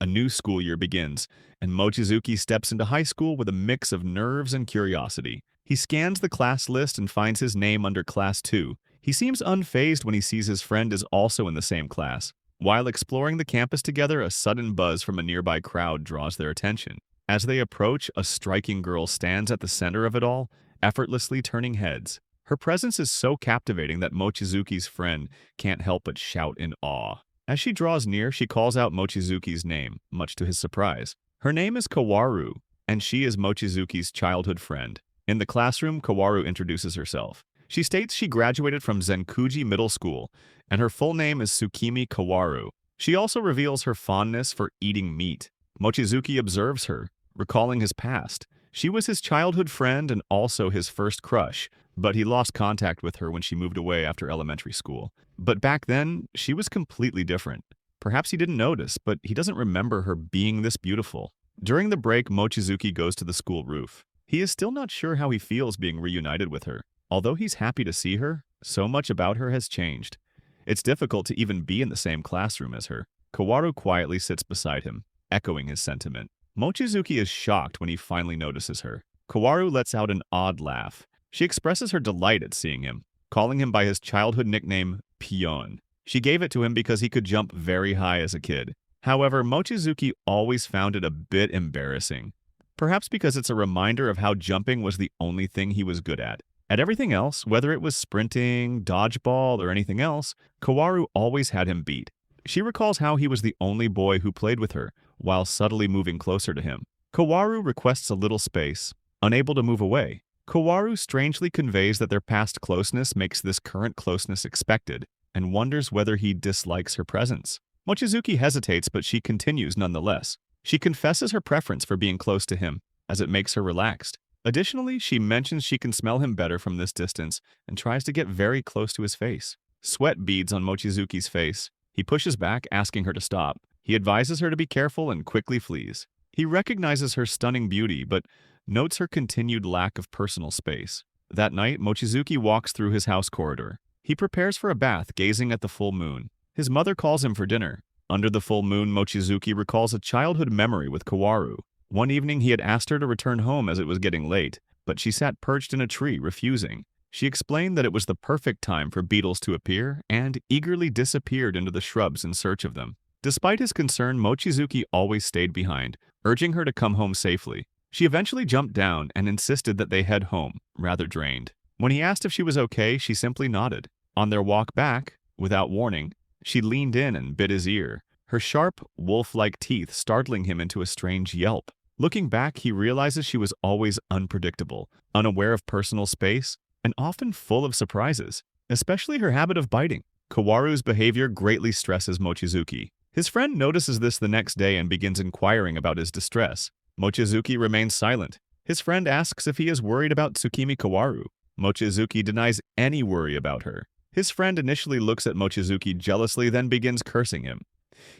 A new school year begins, and Mochizuki steps into high school with a mix of nerves and curiosity. He scans the class list and finds his name under Class 2. He seems unfazed when he sees his friend is also in the same class. While exploring the campus together, a sudden buzz from a nearby crowd draws their attention. As they approach, a striking girl stands at the center of it all, effortlessly turning heads. Her presence is so captivating that Mochizuki's friend can't help but shout in awe. As she draws near, she calls out Mochizuki's name, much to his surprise. Her name is Kowaru, and she is Mochizuki's childhood friend. In the classroom, Kowaru introduces herself. She states she graduated from Zenkuji Middle School, and her full name is Tsukimi Kowaru. She also reveals her fondness for eating meat. Mochizuki observes her, recalling his past. She was his childhood friend and also his first crush, but he lost contact with her when she moved away after elementary school. But back then, she was completely different. Perhaps he didn't notice, but he doesn't remember her being this beautiful. During the break, Mochizuki goes to the school roof. He is still not sure how he feels being reunited with her. Although he's happy to see her, so much about her has changed. It's difficult to even be in the same classroom as her. Kowaru quietly sits beside him, echoing his sentiment. Mochizuki is shocked when he finally notices her. Kowaru lets out an odd laugh. She expresses her delight at seeing him, calling him by his childhood nickname, Pion. She gave it to him because he could jump very high as a kid. However, Mochizuki always found it a bit embarrassing. Perhaps because it's a reminder of how jumping was the only thing he was good at. At everything else, whether it was sprinting, dodgeball, or anything else, Kowaru always had him beat. She recalls how he was the only boy who played with her, while subtly moving closer to him. Kowaru requests a little space, unable to move away. Kowaru strangely conveys that their past closeness makes this current closeness expected, and wonders whether he dislikes her presence. Mochizuki hesitates, but she continues nonetheless. She confesses her preference for being close to him, as it makes her relaxed. Additionally, she mentions she can smell him better from this distance and tries to get very close to his face. Sweat beads on Mochizuki's face. He pushes back, asking her to stop. He advises her to be careful and quickly flees. He recognizes her stunning beauty, but notes her continued lack of personal space. That night, Mochizuki walks through his house corridor. He prepares for a bath, gazing at the full moon. His mother calls him for dinner. Under the full moon, Mochizuki recalls a childhood memory with Kowaru. One evening, he had asked her to return home as it was getting late, but she sat perched in a tree, refusing. She explained that it was the perfect time for beetles to appear and eagerly disappeared into the shrubs in search of them. Despite his concern, Mochizuki always stayed behind, urging her to come home safely. She eventually jumped down and insisted that they head home, rather drained. When he asked if she was okay, she simply nodded. On their walk back, without warning, she leaned in and bit his ear, her sharp, wolf-like teeth startling him into a strange yelp. Looking back, he realizes she was always unpredictable, unaware of personal space, and often full of surprises, especially her habit of biting. Kowaru's behavior greatly stresses Mochizuki. His friend notices this the next day and begins inquiring about his distress. Mochizuki remains silent. His friend asks if he is worried about Tsukimi Kowaru. Mochizuki denies any worry about her. His friend initially looks at Mochizuki jealously, then begins cursing him.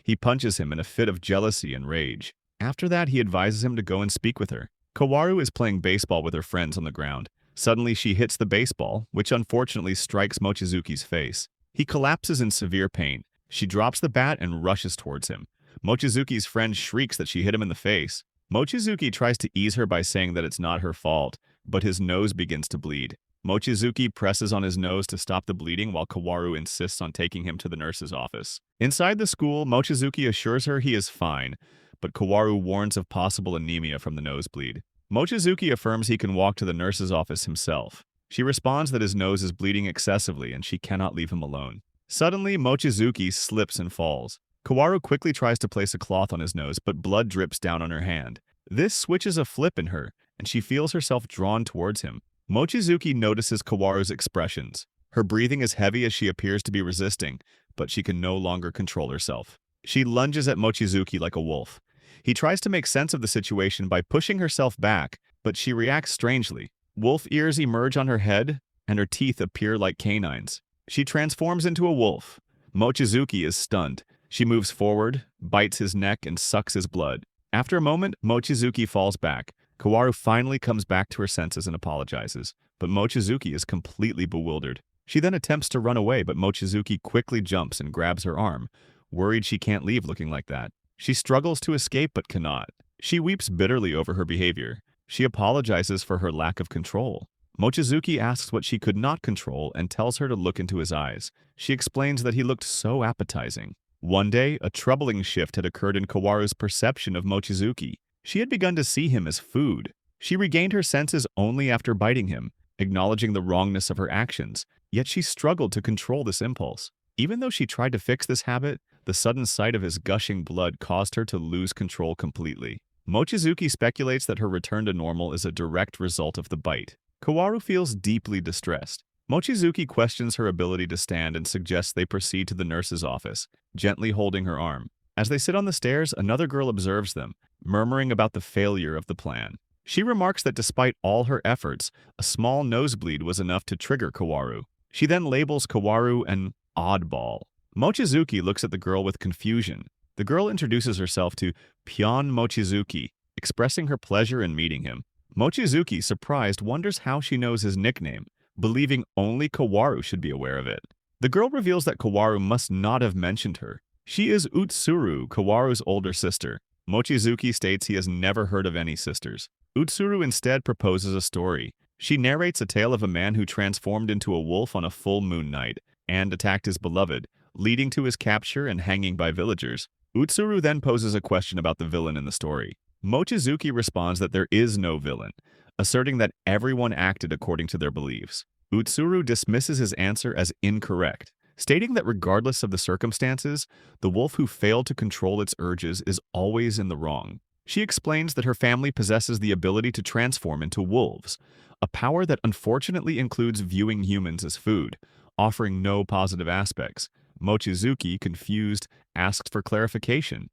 He punches him in a fit of jealousy and rage. After that, he advises him to go and speak with her. Kowaru is playing baseball with her friends on the ground. Suddenly, she hits the baseball, which unfortunately strikes Mochizuki's face. He collapses in severe pain. She drops the bat and rushes towards him. Mochizuki's friend shrieks that she hit him in the face. Mochizuki tries to ease her by saying that it's not her fault, but his nose begins to bleed. Mochizuki presses on his nose to stop the bleeding while Kowaru insists on taking him to the nurse's office. Inside the school, Mochizuki assures her he is fine, but Kowaru warns of possible anemia from the nosebleed. Mochizuki affirms he can walk to the nurse's office himself. She responds that his nose is bleeding excessively and she cannot leave him alone. Suddenly, Mochizuki slips and falls. Kowaru quickly tries to place a cloth on his nose, but blood drips down on her hand. This switches a flip in her, and she feels herself drawn towards him. Mochizuki notices Kowaru's expressions. Her breathing is heavy as she appears to be resisting, but she can no longer control herself. She lunges at Mochizuki like a wolf. He tries to make sense of the situation by pushing herself back, but she reacts strangely. Wolf ears emerge on her head, and her teeth appear like canines. She transforms into a wolf. Mochizuki is stunned. She moves forward, bites his neck, and sucks his blood. After a moment, Mochizuki falls back. Kowaru finally comes back to her senses and apologizes, but Mochizuki is completely bewildered. She then attempts to run away, but Mochizuki quickly jumps and grabs her arm, worried she can't leave looking like that. She struggles to escape but cannot. She weeps bitterly over her behavior. She apologizes for her lack of control. Mochizuki asks what she could not control and tells her to look into his eyes. She explains that he looked so appetizing. One day, a troubling shift had occurred in Kowaru's perception of Mochizuki. She had begun to see him as food. She regained her senses only after biting him, acknowledging the wrongness of her actions, yet she struggled to control this impulse. Even though she tried to fix this habit, the sudden sight of his gushing blood caused her to lose control completely. Mochizuki speculates that her return to normal is a direct result of the bite. Kowaru feels deeply distressed. Mochizuki questions her ability to stand and suggests they proceed to the nurse's office, gently holding her arm. As they sit on the stairs, another girl observes them, murmuring about the failure of the plan. She remarks that despite all her efforts, a small nosebleed was enough to trigger Kowaru. She then labels Kowaru an oddball. Mochizuki looks at the girl with confusion. The girl introduces herself to Pion Mochizuki, expressing her pleasure in meeting him. Mochizuki, surprised, wonders how she knows his nickname, believing only Kowaru should be aware of it. The girl reveals that Kowaru must not have mentioned her. She is Utsuru, Kowaru's older sister. Mochizuki states he has never heard of any sisters. Utsuru instead proposes a story. She narrates a tale of a man who transformed into a wolf on a full moon night and attacked his beloved, leading to his capture and hanging by villagers. Utsuru then poses a question about the villain in the story. Mochizuki responds that there is no villain, asserting that everyone acted according to their beliefs. Utsuru dismisses his answer as incorrect, stating that regardless of the circumstances, the wolf who failed to control its urges is always in the wrong. She explains that her family possesses the ability to transform into wolves, a power that unfortunately includes viewing humans as food, offering no positive aspects. Mochizuki, confused, asks for clarification.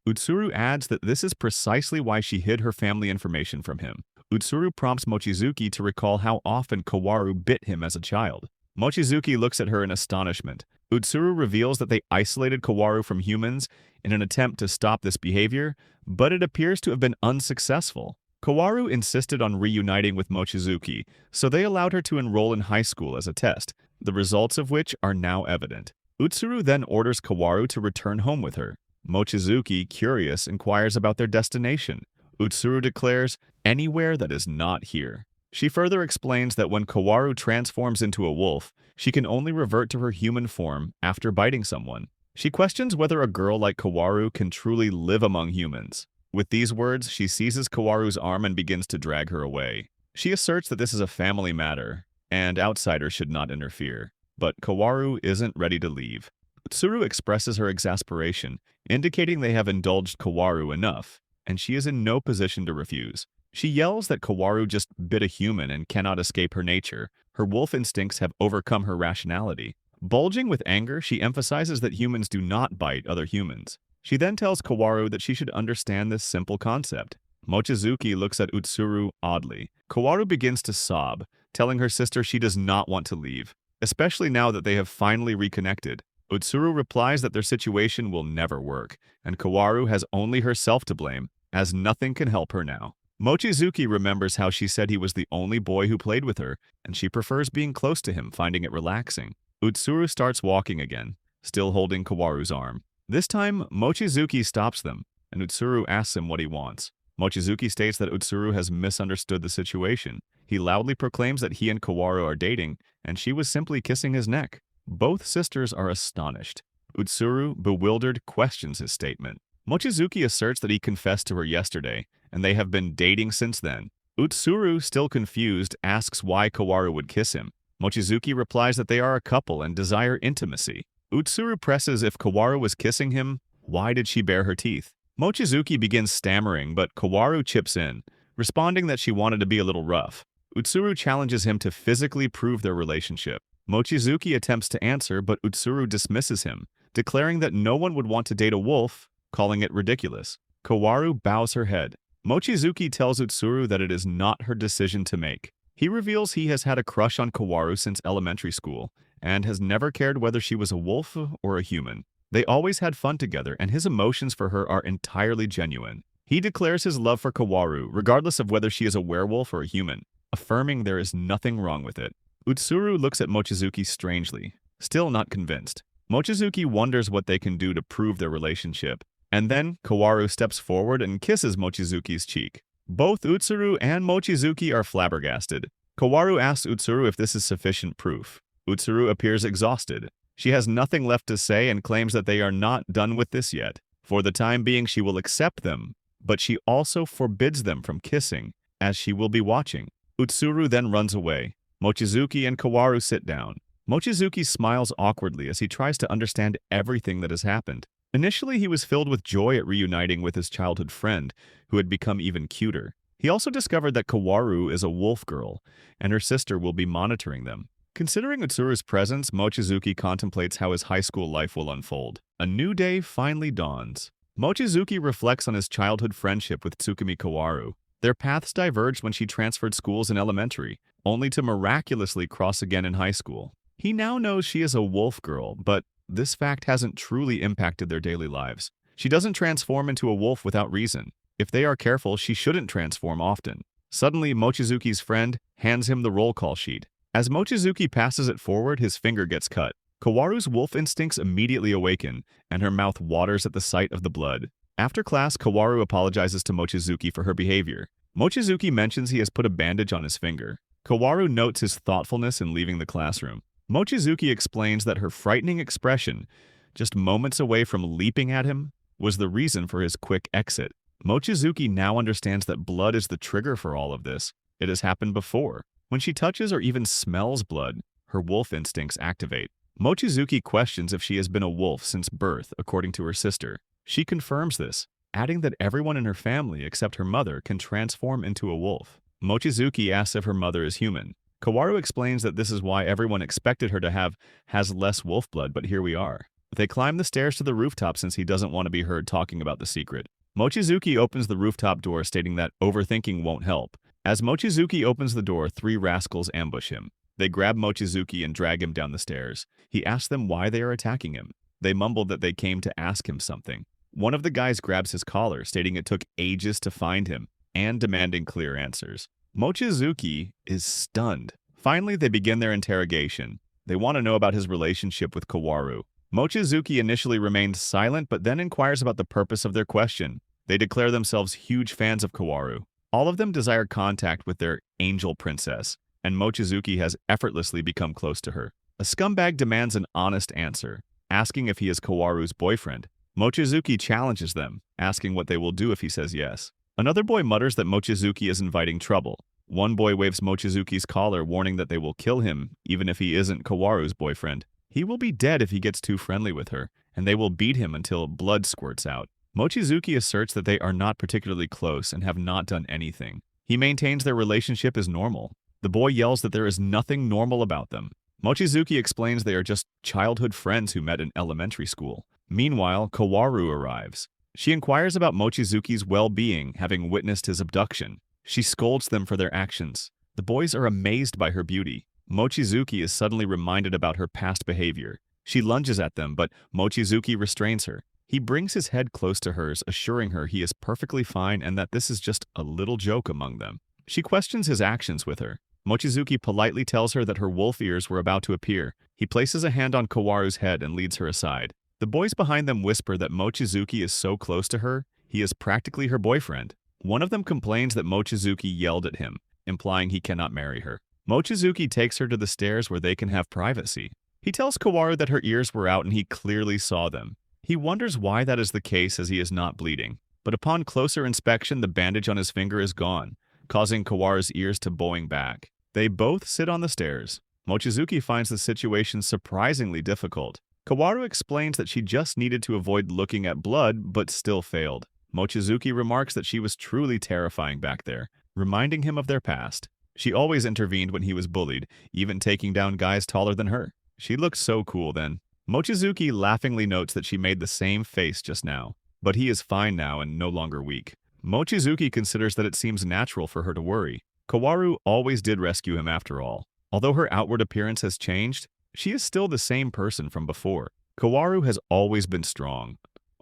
Utsuru adds that this is precisely why she hid her family information from him. Utsuru prompts Mochizuki to recall how often Kowaru bit him as a child. Mochizuki looks at her in astonishment. Utsuru reveals that they isolated Kowaru from humans in an attempt to stop this behavior, but it appears to have been unsuccessful. Kowaru insisted on reuniting with Mochizuki, so they allowed her to enroll in high school as a test, the results of which are now evident. Utsuru then orders Kowaru to return home with her. Mochizuki, curious, inquires about their destination. Utsuru declares, "Anywhere that is not here." She further explains that when Kowaru transforms into a wolf, she can only revert to her human form after biting someone. She questions whether a girl like Kowaru can truly live among humans. With these words, she seizes Kowaru's arm and begins to drag her away. She asserts that this is a family matter, and outsiders should not interfere. But Kowaru isn't ready to leave. Utsuru expresses her exasperation, indicating they have indulged Kowaru enough, and she is in no position to refuse. She yells that Kowaru just bit a human and cannot escape her nature. Her wolf instincts have overcome her rationality. Bulging with anger, she emphasizes that humans do not bite other humans. She then tells Kowaru that she should understand this simple concept. Mochizuki looks at Utsuru oddly. Kowaru begins to sob, telling her sister she does not want to leave, especially now that they have finally reconnected. Utsuru replies that their situation will never work, and Kowaru has only herself to blame, as nothing can help her now. Mochizuki remembers how she said he was the only boy who played with her, and she prefers being close to him, finding it relaxing. Utsuru starts walking again, still holding Kowaru's arm. This time, Mochizuki stops them, and Utsuru asks him what he wants. Mochizuki states that Utsuru has misunderstood the situation. He loudly proclaims that he and Kowaru are dating, and she was simply kissing his neck. Both sisters are astonished. Utsuru, bewildered, questions his statement. Mochizuki asserts that he confessed to her yesterday, and they have been dating since then. Utsuru, still confused, asks why Kowaru would kiss him. Mochizuki replies that they are a couple and desire intimacy. Utsuru presses if Kowaru was kissing him, why did she bare her teeth? Mochizuki begins stammering, but Kowaru chips in, responding that she wanted to be a little rough. Utsuru challenges him to physically prove their relationship. Mochizuki attempts to answer, but Utsuru dismisses him, declaring that no one would want to date a wolf, calling it ridiculous. Kowaru bows her head. Mochizuki tells Utsuru that it is not her decision to make. He reveals he has had a crush on Kowaru since elementary school, and has never cared whether she was a wolf or a human. They always had fun together, and his emotions for her are entirely genuine. He declares his love for Kowaru, regardless of whether she is a werewolf or a human, affirming there is nothing wrong with it. Utsuru looks at Mochizuki strangely, still not convinced. Mochizuki wonders what they can do to prove their relationship. And then Kowaru steps forward and kisses Mochizuki's cheek. Both Utsuru and Mochizuki are flabbergasted. Kowaru asks Utsuru if this is sufficient proof. Utsuru appears exhausted. She has nothing left to say and claims that they are not done with this yet. For the time being, she will accept them, but she also forbids them from kissing, as she will be watching. Utsuru then runs away. Mochizuki and Kowaru sit down. Mochizuki smiles awkwardly as he tries to understand everything that has happened. Initially, he was filled with joy at reuniting with his childhood friend, who had become even cuter. He also discovered that Kowaru is a wolf girl, and her sister will be monitoring them. Considering Utsuru's presence, Mochizuki contemplates how his high school life will unfold. A new day finally dawns. Mochizuki reflects on his childhood friendship with Tsukumi Kowaru. Their paths diverged when she transferred schools in elementary, only to miraculously cross again in high school. He now knows she is a wolf girl, but this fact hasn't truly impacted their daily lives. She doesn't transform into a wolf without reason. If they are careful, she shouldn't transform often. Suddenly, Mochizuki's friend hands him the roll call sheet. As Mochizuki passes it forward, his finger gets cut. Kowaru's wolf instincts immediately awaken, and her mouth waters at the sight of the blood. After class, Kowaru apologizes to Mochizuki for her behavior. Mochizuki mentions he has put a bandage on his finger. Kowaru notes his thoughtfulness in leaving the classroom. Mochizuki explains that her frightening expression, just moments away from leaping at him, was the reason for his quick exit. Mochizuki now understands that blood is the trigger for all of this. It has happened before. When she touches or even smells blood, her wolf instincts activate. Mochizuki questions if she has been a wolf since birth, according to her sister. She confirms this, adding that everyone in her family except her mother can transform into a wolf. Mochizuki asks if her mother is human. Kowaru explains that this is why everyone expected her to has less wolf blood, but here we are. They climb the stairs to the rooftop since he doesn't want to be heard talking about the secret. Mochizuki opens the rooftop door, stating that overthinking won't help. As Mochizuki opens the door, 3 rascals ambush him. They grab Mochizuki and drag him down the stairs. He asks them why they are attacking him. They mumble that they came to ask him something. One of the guys grabs his collar, stating it took ages to find him, and demanding clear answers. Mochizuki is stunned. Finally, they begin their interrogation. They want to know about his relationship with Kowaru. Mochizuki initially remains silent, but then inquires about the purpose of their question. They declare themselves huge fans of Kowaru. All of them desire contact with their angel princess, and Mochizuki has effortlessly become close to her. A scumbag demands an honest answer, asking if he is Kowaru's boyfriend. Mochizuki challenges them, asking what they will do if he says yes. Another boy mutters that Mochizuki is inviting trouble. One boy waves Mochizuki's collar, warning that they will kill him, even if he isn't Kowaru's boyfriend. He will be dead if he gets too friendly with her, and they will beat him until blood squirts out. Mochizuki asserts that they are not particularly close and have not done anything. He maintains their relationship is normal. The boy yells that there is nothing normal about them. Mochizuki explains they are just childhood friends who met in elementary school. Meanwhile, Kowaru arrives. She inquires about Mochizuki's well-being, having witnessed his abduction. She scolds them for their actions. The boys are amazed by her beauty. Mochizuki is suddenly reminded about her past behavior. She lunges at them, but Mochizuki restrains her. He brings his head close to hers, assuring her he is perfectly fine and that this is just a little joke among them. She questions his actions with her. Mochizuki politely tells her that her wolf ears were about to appear. He places a hand on Kowaru's head and leads her aside. The boys behind them whisper that Mochizuki is so close to her, he is practically her boyfriend. One of them complains that Mochizuki yelled at him, implying he cannot marry her. Mochizuki takes her to the stairs where they can have privacy. He tells Kowaru that her ears were out and he clearly saw them. He wonders why that is the case as he is not bleeding. But upon closer inspection, the bandage on his finger is gone, causing Kowaru's ears to bowing back. They both sit on the stairs. Mochizuki finds the situation surprisingly difficult. Kowaru explains that she just needed to avoid looking at blood, but still failed. Mochizuki remarks that she was truly terrifying back there, reminding him of their past. She always intervened when he was bullied, even taking down guys taller than her. She looked so cool then. Mochizuki laughingly notes that she made the same face just now, but he is fine now and no longer weak. Mochizuki considers that it seems natural for her to worry. Kowaru always did rescue him after all. Although her outward appearance has changed, she is still the same person from before. Kowaru has always been strong,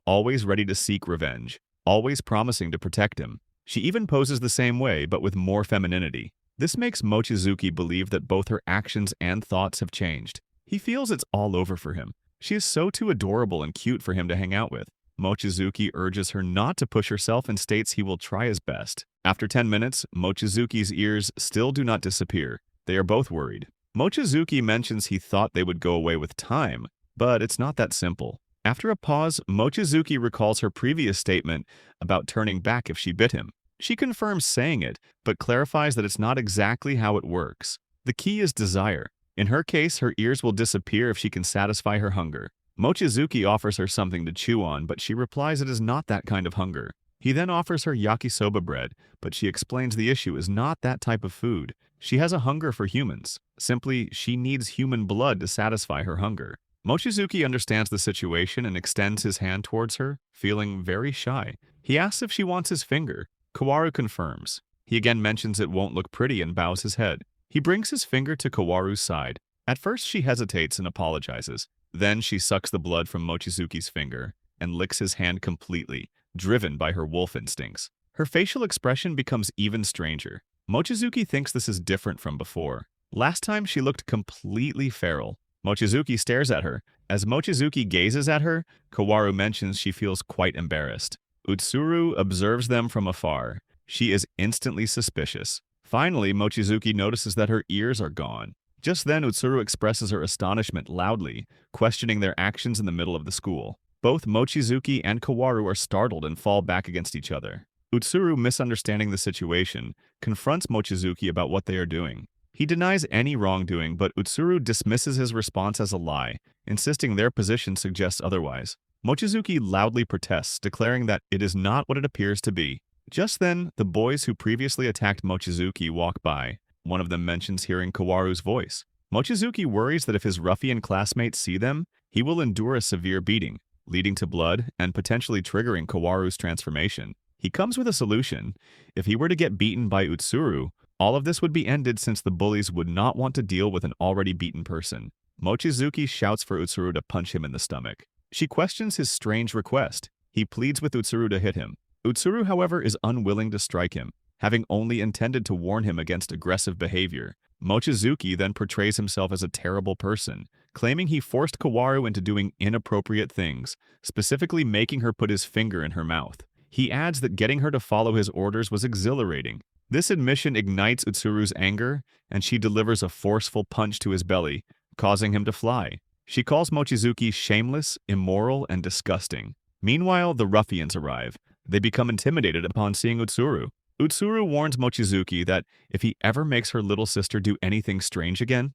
always ready to seek revenge, always promising to protect him. She even poses the same way, but with more femininity. This makes Mochizuki believe that both her actions and thoughts have changed. He feels it's all over for him. She is so too adorable and cute for him to hang out with. Mochizuki urges her not to push herself and states he will try his best. After 10 minutes, Mochizuki's ears still do not disappear. They are both worried. Mochizuki mentions he thought they would go away with time, but it's not that simple. After a pause, Mochizuki recalls her previous statement about turning back if she bit him. She confirms saying it, but clarifies that it's not exactly how it works. The key is desire. In her case, her ears will disappear if she can satisfy her hunger. Mochizuki offers her something to chew on, but she replies it is not that kind of hunger. He then offers her yakisoba bread, but she explains the issue is not that type of food. She has a hunger for humans. Simply, she needs human blood to satisfy her hunger. Mochizuki understands the situation and extends his hand towards her, feeling very shy. He asks if she wants his finger. Kowaru confirms. He again mentions it won't look pretty and bows his head. He brings his finger to Kowaru's side. At first, she hesitates and apologizes. Then she sucks the blood from Mochizuki's finger and licks his hand completely, driven by her wolf instincts. Her facial expression becomes even stranger. Mochizuki thinks this is different from before. Last time she looked completely feral. Mochizuki stares at her. As Mochizuki gazes at her, Kowaru mentions she feels quite embarrassed. Utsuru observes them from afar. She is instantly suspicious. Finally, Mochizuki notices that her ears are gone. Just then, Utsuru expresses her astonishment loudly, questioning their actions in the middle of the school. Both Mochizuki and Kowaru are startled and fall back against each other. Utsuru, misunderstanding the situation, confronts Mochizuki about what they are doing. He denies any wrongdoing, but Utsuru dismisses his response as a lie, insisting their position suggests otherwise. Mochizuki loudly protests, declaring that it is not what it appears to be. Just then, the boys who previously attacked Mochizuki walk by. One of them mentions hearing Kowaru's voice. Mochizuki worries that if his ruffian classmates see them, he will endure a severe beating, leading to blood and potentially triggering Kowaru's transformation. He comes with a solution. If he were to get beaten by Utsuru, all of this would be ended since the bullies would not want to deal with an already beaten person. Mochizuki shouts for Utsuru to punch him in the stomach. She questions his strange request. He pleads with Utsuru to hit him. Utsuru, however, is unwilling to strike him, having only intended to warn him against aggressive behavior. Mochizuki then portrays himself as a terrible person, claiming he forced Kowaru into doing inappropriate things, specifically making her put his finger in her mouth. He adds that getting her to follow his orders was exhilarating. This admission ignites Utsuru's anger, and she delivers a forceful punch to his belly, causing him to fly. She calls Mochizuki shameless, immoral, and disgusting. Meanwhile, the ruffians arrive. They become intimidated upon seeing Utsuru. Utsuru warns Mochizuki that if he ever makes her little sister do anything strange again,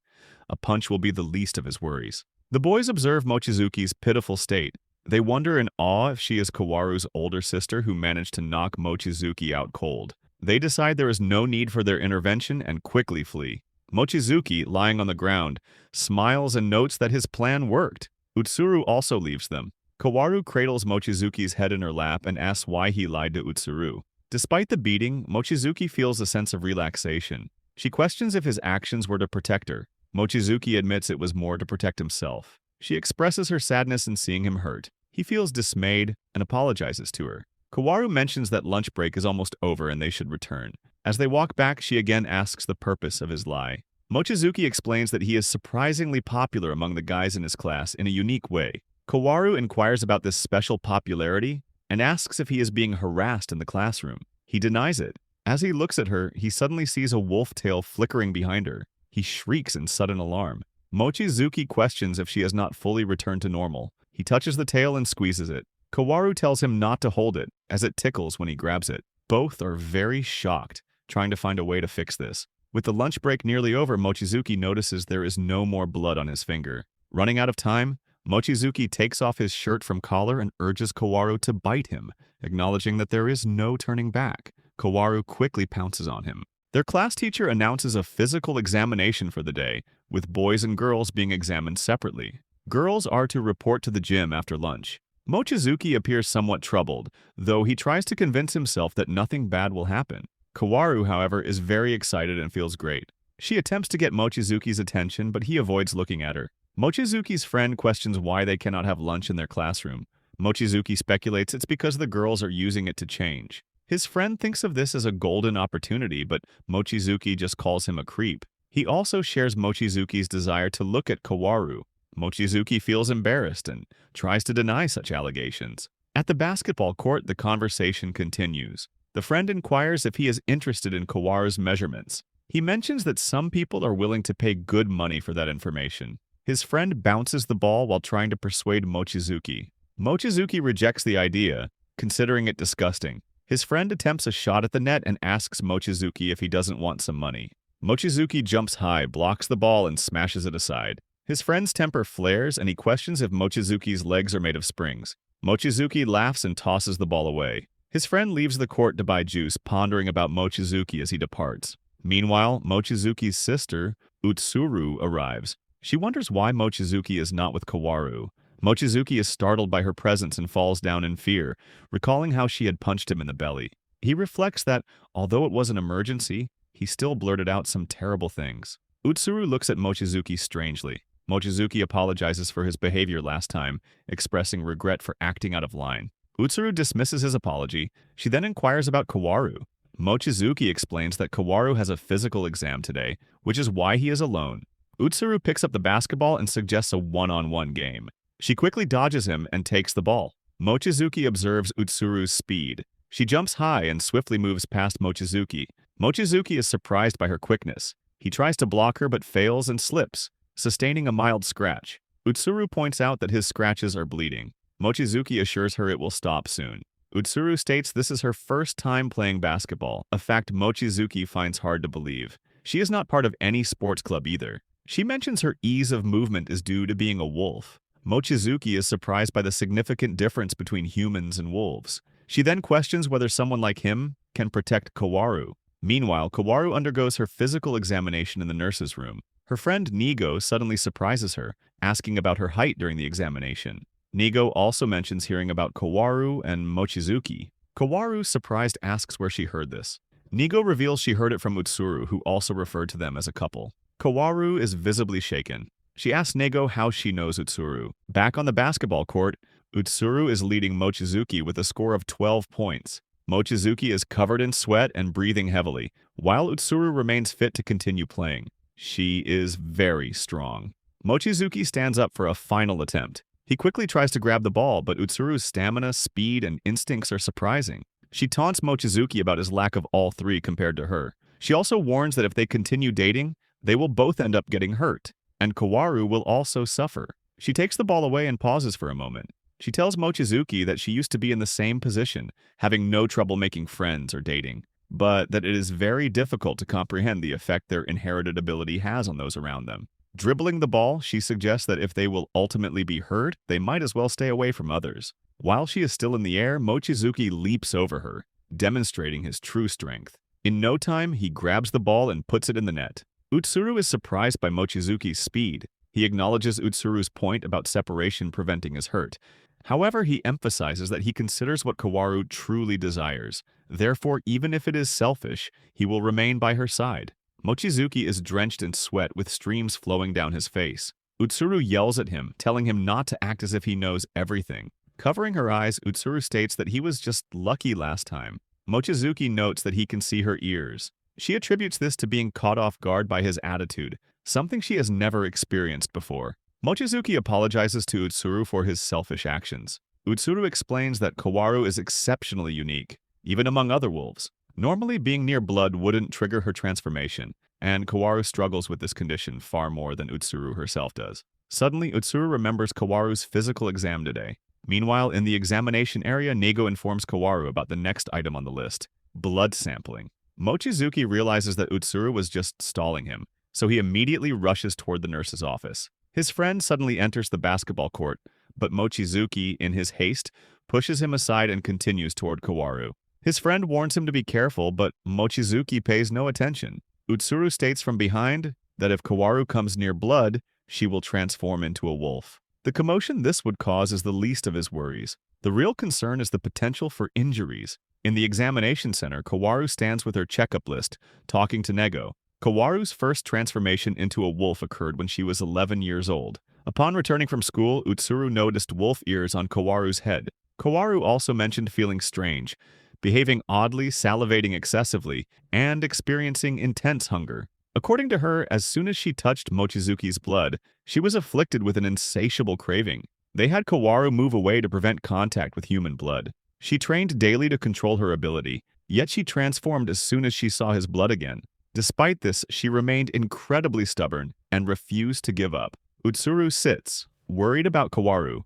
a punch will be the least of his worries. The boys observe Mochizuki's pitiful state. They wonder in awe if she is Kowaru's older sister who managed to knock Mochizuki out cold. They decide there is no need for their intervention and quickly flee. Mochizuki, lying on the ground, smiles and notes that his plan worked. Utsuru also leaves them. Kowaru cradles Mochizuki's head in her lap and asks why he lied to Utsuru. Despite the beating, Mochizuki feels a sense of relaxation. She questions if his actions were to protect her. Mochizuki admits it was more to protect himself. She expresses her sadness in seeing him hurt. He feels dismayed and apologizes to her. Kowaru mentions that lunch break is almost over and they should return. As they walk back, she again asks the purpose of his lie. Mochizuki explains that he is surprisingly popular among the guys in his class in a unique way. Kowaru inquires about this special popularity and asks if he is being harassed in the classroom. He denies it. As he looks at her, he suddenly sees a wolf tail flickering behind her. He shrieks in sudden alarm. Mochizuki questions if she has not fully returned to normal. He touches the tail and squeezes it. Kowaru tells him not to hold it, as it tickles when he grabs it. Both are very shocked, trying to find a way to fix this. With the lunch break nearly over, Mochizuki notices there is no more blood on his finger. Running out of time, Mochizuki takes off his shirt from collar and urges Kowaru to bite him, acknowledging that there is no turning back. Kowaru quickly pounces on him. Their class teacher announces a physical examination for the day, with boys and girls being examined separately. Girls are to report to the gym after lunch. Mochizuki appears somewhat troubled, though he tries to convince himself that nothing bad will happen. Kowaru, however, is very excited and feels great. She attempts to get Mochizuki's attention, but he avoids looking at her. Mochizuki's friend questions why they cannot have lunch in their classroom. Mochizuki speculates it's because the girls are using it to change. His friend thinks of this as a golden opportunity, but Mochizuki just calls him a creep. He also shares Mochizuki's desire to look at Kowaru. Mochizuki feels embarrassed and tries to deny such allegations. At the basketball court, the conversation continues. The friend inquires if he is interested in Kowaru's measurements. He mentions that some people are willing to pay good money for that information. His friend bounces the ball while trying to persuade Mochizuki. Mochizuki rejects the idea, considering it disgusting. His friend attempts a shot at the net and asks Mochizuki if he doesn't want some money. Mochizuki jumps high, blocks the ball, and smashes it aside. His friend's temper flares, and he questions if Mochizuki's legs are made of springs. Mochizuki laughs and tosses the ball away. His friend leaves the court to buy juice, pondering about Mochizuki as he departs. Meanwhile, Mochizuki's sister, Utsuru, arrives. She wonders why Mochizuki is not with Kowaru. Mochizuki is startled by her presence and falls down in fear, recalling how she had punched him in the belly. He reflects that, although it was an emergency, he still blurted out some terrible things. Utsuru looks at Mochizuki strangely. Mochizuki apologizes for his behavior last time, expressing regret for acting out of line. Utsuru dismisses his apology. She then inquires about Kowaru. Mochizuki explains that Kowaru has a physical exam today, which is why he is alone. Utsuru picks up the basketball and suggests a one-on-one game. She quickly dodges him and takes the ball. Mochizuki observes Utsuru's speed. She jumps high and swiftly moves past Mochizuki. Mochizuki is surprised by her quickness. He tries to block her but fails and slips, sustaining a mild scratch. Utsuru points out that his scratches are bleeding. Mochizuki assures her it will stop soon. Utsuru states this is her first time playing basketball, a fact Mochizuki finds hard to believe. She is not part of any sports club either. She mentions her ease of movement is due to being a wolf. Mochizuki is surprised by the significant difference between humans and wolves. She then questions whether someone like him can protect Kowaru. Meanwhile, Kowaru undergoes her physical examination in the nurse's room. Her friend Nego suddenly surprises her, asking about her height during the examination. Nego also mentions hearing about Kowaru and Mochizuki. Kowaru, surprised, asks where she heard this. Nego reveals she heard it from Utsuru, who also referred to them as a couple. Kowaru is visibly shaken. She asks Nego how she knows Utsuru. Back on the basketball court, Utsuru is leading Mochizuki with a score of 12 points. Mochizuki is covered in sweat and breathing heavily, while Utsuru remains fit to continue playing. She is very strong. Mochizuki stands up for a final attempt. He quickly tries to grab the ball, but Utsuru's stamina, speed, and instincts are surprising. She taunts Mochizuki about his lack of all three compared to her. She also warns that if they continue dating, they will both end up getting hurt, and Kowaru will also suffer. She takes the ball away and pauses for a moment. She tells Mochizuki that she used to be in the same position, having no trouble making friends or dating, but that it is very difficult to comprehend the effect their inherited ability has on those around them. Dribbling the ball, she suggests that if they will ultimately be hurt, they might as well stay away from others. While she is still in the air, Mochizuki leaps over her, demonstrating his true strength. In no time, he grabs the ball and puts it in the net. Utsuru is surprised by Mochizuki's speed. He acknowledges Utsuru's point about separation preventing his hurt. However, he emphasizes that he considers what Kowaru truly desires. Therefore, even if it is selfish, he will remain by her side. Mochizuki is drenched in sweat with streams flowing down his face. Utsuru yells at him, telling him not to act as if he knows everything. Covering her eyes, Utsuru states that he was just lucky last time. Mochizuki notes that he can see her ears. She attributes this to being caught off guard by his attitude, something she has never experienced before. Mochizuki apologizes to Utsuru for his selfish actions. Utsuru explains that Kowaru is exceptionally unique, even among other wolves. Normally, being near blood wouldn't trigger her transformation, and Kowaru struggles with this condition far more than Utsuru herself does. Suddenly, Utsuru remembers Kowaru's physical exam today. Meanwhile, in the examination area, Nego informs Kowaru about the next item on the list, blood sampling. Mochizuki realizes that Utsuru was just stalling him, so he immediately rushes toward the nurse's office. His friend suddenly enters the basketball court, but Mochizuki, in his haste, pushes him aside and continues toward Kowaru. His friend warns him to be careful, but Mochizuki pays no attention. Utsuru states from behind that if Kowaru comes near blood, she will transform into a wolf. The commotion this would cause is the least of his worries. The real concern is the potential for injuries. In the examination center, Kowaru stands with her checkup list, talking to Nego. Kowaru's first transformation into a wolf occurred when she was 11 years old. Upon returning from school, Utsuru noticed wolf ears on Kowaru's head. Kowaru also mentioned feeling strange, behaving oddly, salivating excessively, and experiencing intense hunger. According to her, as soon as she touched Mochizuki's blood, she was afflicted with an insatiable craving. They had Kowaru move away to prevent contact with human blood. She trained daily to control her ability, yet she transformed as soon as she saw his blood again. Despite this, she remained incredibly stubborn and refused to give up. Utsuru sits, worried about Kowaru.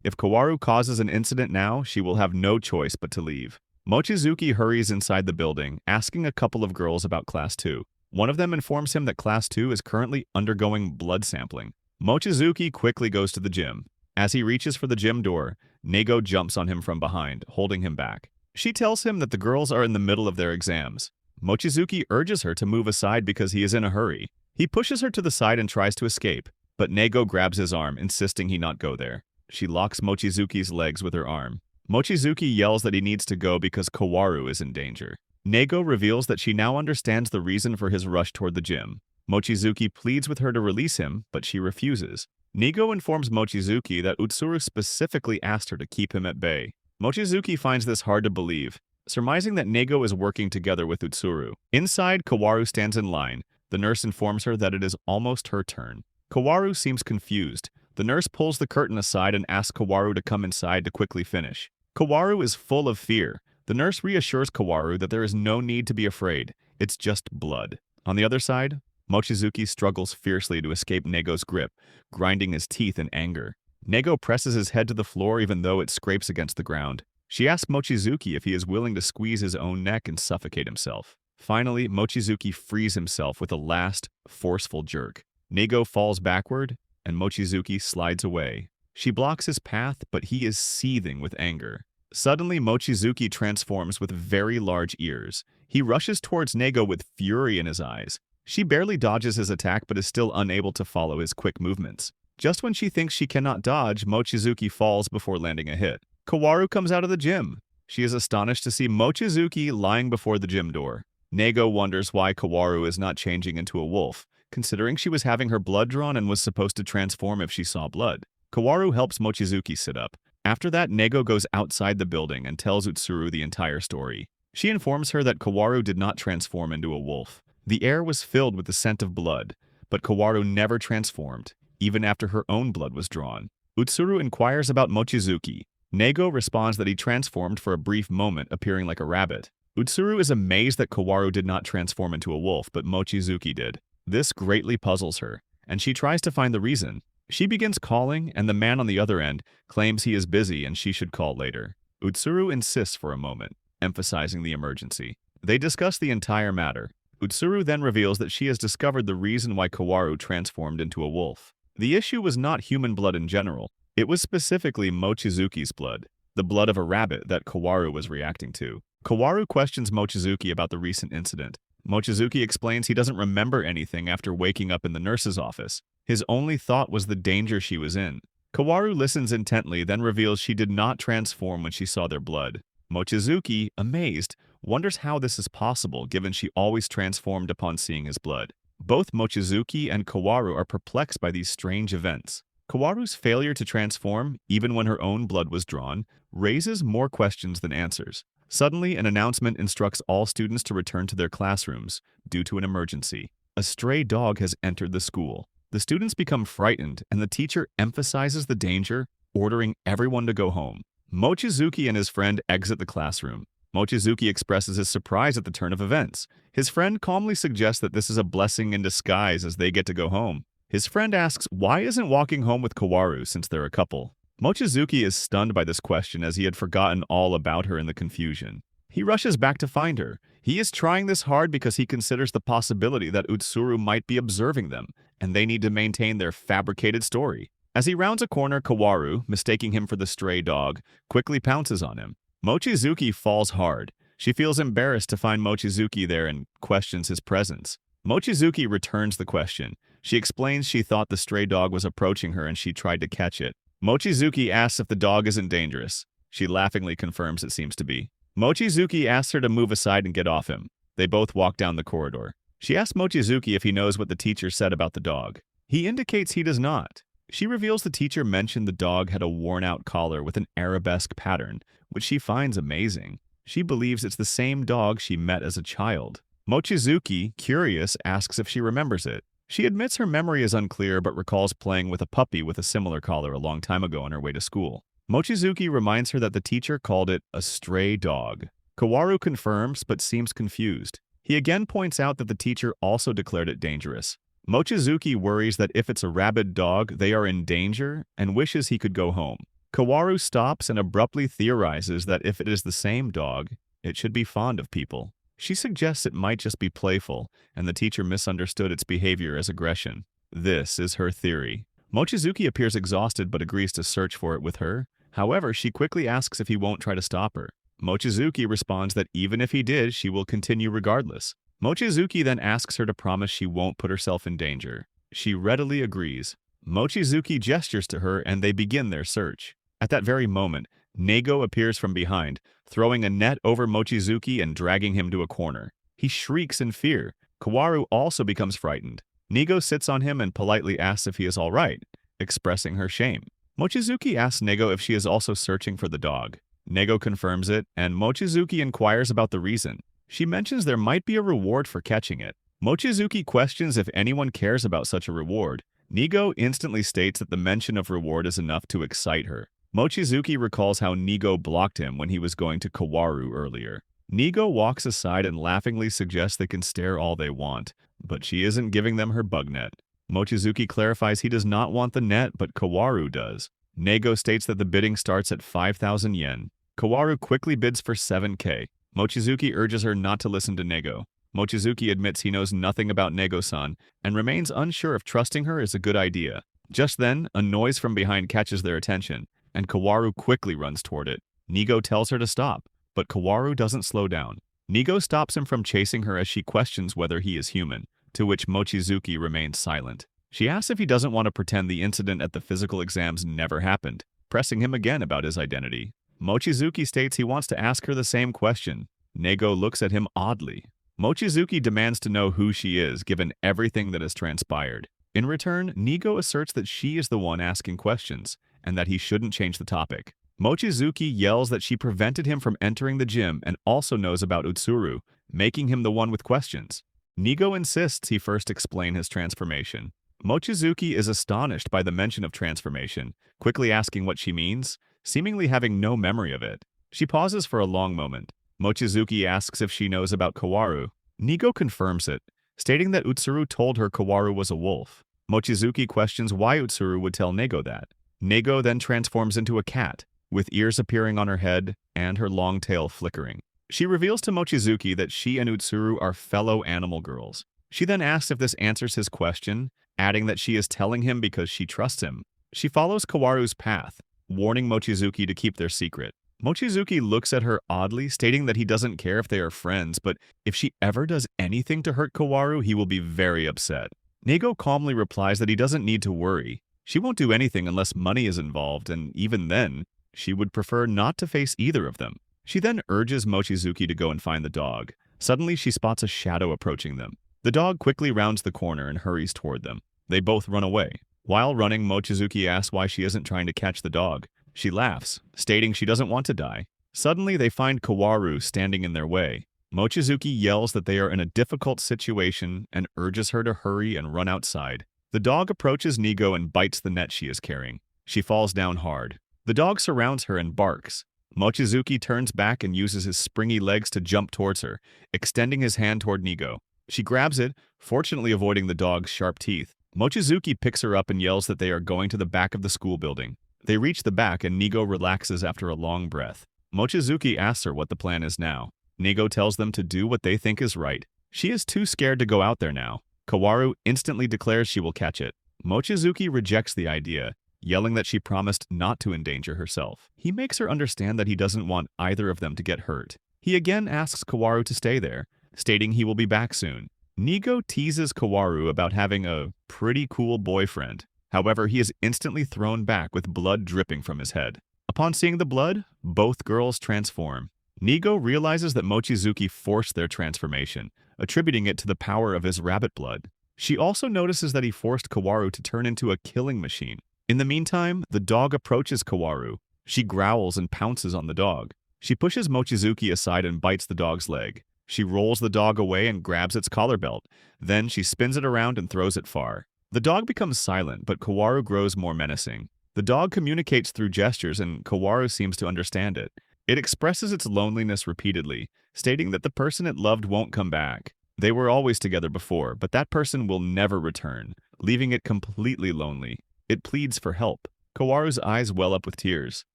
If Kowaru causes an incident now, she will have no choice but to leave. Mochizuki hurries inside the building, asking a couple of girls about Class 2. One of them informs him that Class 2 is currently undergoing blood sampling. Mochizuki quickly goes to the gym. As he reaches for the gym door, Nego jumps on him from behind, holding him back. She tells him that the girls are in the middle of their exams. Mochizuki urges her to move aside because he is in a hurry. He pushes her to the side and tries to escape, but Nego grabs his arm, insisting he not go there. She locks Mochizuki's legs with her arm. Mochizuki yells that he needs to go because Kowaru is in danger. Nego reveals that she now understands the reason for his rush toward the gym. Mochizuki pleads with her to release him, but she refuses. Nego informs Mochizuki that Utsuru specifically asked her to keep him at bay. Mochizuki finds this hard to believe, surmising that Nego is working together with Utsuru. Inside, Kowaru stands in line. The nurse informs her that it is almost her turn. Kowaru seems confused. The nurse pulls the curtain aside and asks Kowaru to come inside to quickly finish. Kowaru is full of fear. The nurse reassures Kowaru that there is no need to be afraid. It's just blood. On the other side, Mochizuki struggles fiercely to escape Nego's grip, grinding his teeth in anger. Nego presses his head to the floor even though it scrapes against the ground. She asks Mochizuki if he is willing to squeeze his own neck and suffocate himself. Finally, Mochizuki frees himself with a last, forceful jerk. Nego falls backward, and Mochizuki slides away. She blocks his path, but he is seething with anger. Suddenly, Mochizuki transforms with very large ears. He rushes towards Nego with fury in his eyes. She barely dodges his attack but is still unable to follow his quick movements. Just when she thinks she cannot dodge, Mochizuki falls before landing a hit. Kowaru comes out of the gym. She is astonished to see Mochizuki lying before the gym door. Nego wonders why Kowaru is not changing into a wolf, considering she was having her blood drawn and was supposed to transform if she saw blood. Kowaru helps Mochizuki sit up. After that, Nego goes outside the building and tells Utsuru the entire story. She informs her that Kowaru did not transform into a wolf. The air was filled with the scent of blood, but Kowaru never transformed, even after her own blood was drawn. Utsuru inquires about Mochizuki. Nego responds that he transformed for a brief moment, appearing like a rabbit. Utsuru is amazed that Kowaru did not transform into a wolf, but Mochizuki did. This greatly puzzles her, and she tries to find the reason. She begins calling, and the man on the other end claims he is busy and she should call later. Utsuru insists for a moment, emphasizing the emergency. They discuss the entire matter. Utsuru then reveals that she has discovered the reason why Kowaru transformed into a wolf. The issue was not human blood in general. It was specifically Mochizuki's blood, the blood of a rabbit that Kowaru was reacting to. Kowaru questions Mochizuki about the recent incident. Mochizuki explains he doesn't remember anything after waking up in the nurse's office. His only thought was the danger she was in. Kowaru listens intently, then reveals she did not transform when she saw their blood. Mochizuki, amazed, wonders how this is possible given she always transformed upon seeing his blood. Both Mochizuki and Kowaru are perplexed by these strange events. Kowaru's failure to transform, even when her own blood was drawn, raises more questions than answers. Suddenly, an announcement instructs all students to return to their classrooms due to an emergency. A stray dog has entered the school. The students become frightened, and the teacher emphasizes the danger, ordering everyone to go home. Mochizuki and his friend exit the classroom. Mochizuki expresses his surprise at the turn of events. His friend calmly suggests that this is a blessing in disguise as they get to go home. His friend asks why isn't walking home with Kowaru since they're a couple. Mochizuki is stunned by this question as he had forgotten all about her in the confusion. He rushes back to find her. He is trying this hard because he considers the possibility that Utsuru might be observing them, and they need to maintain their fabricated story. As he rounds a corner, Kowaru, mistaking him for the stray dog, quickly pounces on him. Mochizuki falls hard. She feels embarrassed to find Mochizuki there and questions his presence. Mochizuki returns the question. She explains she thought the stray dog was approaching her and she tried to catch it. Mochizuki asks if the dog isn't dangerous. She laughingly confirms it seems to be. Mochizuki asks her to move aside and get off him. They both walk down the corridor. She asks Mochizuki if he knows what the teacher said about the dog. He indicates he does not. She reveals the teacher mentioned the dog had a worn-out collar with an arabesque pattern, which she finds amazing. She believes it's the same dog she met as a child. Mochizuki, curious, asks if she remembers it. She admits her memory is unclear but recalls playing with a puppy with a similar collar a long time ago on her way to school. Mochizuki reminds her that the teacher called it a stray dog. Kowaru confirms but seems confused. He again points out that the teacher also declared it dangerous. Mochizuki worries that if it's a rabid dog, they are in danger and wishes he could go home. Kowaru stops and abruptly theorizes that if it is the same dog, it should be fond of people. She suggests it might just be playful, and the teacher misunderstood its behavior as aggression. This is her theory. Mochizuki appears exhausted but agrees to search for it with her. However, she quickly asks if he won't try to stop her. Mochizuki responds that even if he did, she will continue regardless. Mochizuki then asks her to promise she won't put herself in danger. She readily agrees. Mochizuki gestures to her and they begin their search. At that very moment, Nego appears from behind, throwing a net over Mochizuki and dragging him to a corner. He shrieks in fear. Kowaru also becomes frightened. Nego sits on him and politely asks if he is all right, expressing her shame. Mochizuki asks Nego if she is also searching for the dog. Nego confirms it, and Mochizuki inquires about the reason. She mentions there might be a reward for catching it. Mochizuki questions if anyone cares about such a reward. Nego instantly states that the mention of reward is enough to excite her. Mochizuki recalls how Nego blocked him when he was going to Kowaru earlier. Nego walks aside and laughingly suggests they can stare all they want, but she isn't giving them her bug net. Mochizuki clarifies he does not want the net, but Kowaru does. Nego states that the bidding starts at 5,000 yen. Kowaru quickly bids for 7K. Mochizuki urges her not to listen to Nego. Mochizuki admits he knows nothing about Nego-san and remains unsure if trusting her is a good idea. Just then, a noise from behind catches their attention, and Kowaru quickly runs toward it. Nego tells her to stop, but Kowaru doesn't slow down. Nego stops him from chasing her as she questions whether he is human, to which Mochizuki remains silent. She asks if he doesn't want to pretend the incident at the physical exams never happened, pressing him again about his identity. Mochizuki states he wants to ask her the same question. Nego looks at him oddly. Mochizuki demands to know who she is, given everything that has transpired. In return, Nego asserts that she is the one asking questions, and that he shouldn't change the topic. Mochizuki yells that she prevented him from entering the gym and also knows about Utsuru, making him the one with questions. Nego insists he first explain his transformation. Mochizuki is astonished by the mention of transformation, quickly asking what she means, seemingly having no memory of it. She pauses for a long moment. Mochizuki asks if she knows about Kowaru. Nego confirms it, stating that Utsuru told her Kowaru was a wolf. Mochizuki questions why Utsuru would tell Nego that. Nego then transforms into a cat, with ears appearing on her head and her long tail flickering. She reveals to Mochizuki that she and Utsuru are fellow animal girls. She then asks if this answers his question, adding that she is telling him because she trusts him. She follows Kowaru's path, warning Mochizuki to keep their secret. Mochizuki looks at her oddly, stating that he doesn't care if they are friends, but if she ever does anything to hurt Kowaru, he will be very upset. Nego calmly replies that he doesn't need to worry. She won't do anything unless money is involved, and even then, she would prefer not to face either of them. She then urges Mochizuki to go and find the dog. Suddenly, she spots a shadow approaching them. The dog quickly rounds the corner and hurries toward them. They both run away. While running, Mochizuki asks why she isn't trying to catch the dog. She laughs, stating she doesn't want to die. Suddenly, they find Kowaru standing in their way. Mochizuki yells that they are in a difficult situation and urges her to hurry and run outside. The dog approaches Nego and bites the net she is carrying. She falls down hard. The dog surrounds her and barks. Mochizuki turns back and uses his springy legs to jump towards her, extending his hand toward Nego. She grabs it, fortunately avoiding the dog's sharp teeth. Mochizuki picks her up and yells that they are going to the back of the school building. They reach the back and Nego relaxes after a long breath. Mochizuki asks her what the plan is now. Nego tells them to do what they think is right. She is too scared to go out there now. Kowaru instantly declares she will catch it. Mochizuki rejects the idea, yelling that she promised not to endanger herself. He makes her understand that he doesn't want either of them to get hurt. He again asks Kowaru to stay there, stating he will be back soon. Nego teases Kowaru about having a pretty cool boyfriend. However, he is instantly thrown back with blood dripping from his head. Upon seeing the blood, both girls transform. Nego realizes that Mochizuki forced their transformation, attributing it to the power of his rabbit blood. She also notices that he forced Kowaru to turn into a killing machine. In the meantime, the dog approaches Kowaru. She growls and pounces on the dog. She pushes Mochizuki aside and bites the dog's leg. She rolls the dog away and grabs its collar belt. Then she spins it around and throws it far. The dog becomes silent, but Kowaru grows more menacing. The dog communicates through gestures, and Kowaru seems to understand it. It expresses its loneliness repeatedly, stating that the person it loved won't come back. They were always together before, but that person will never return, leaving it completely lonely. It pleads for help. Kowaru's eyes well up with tears.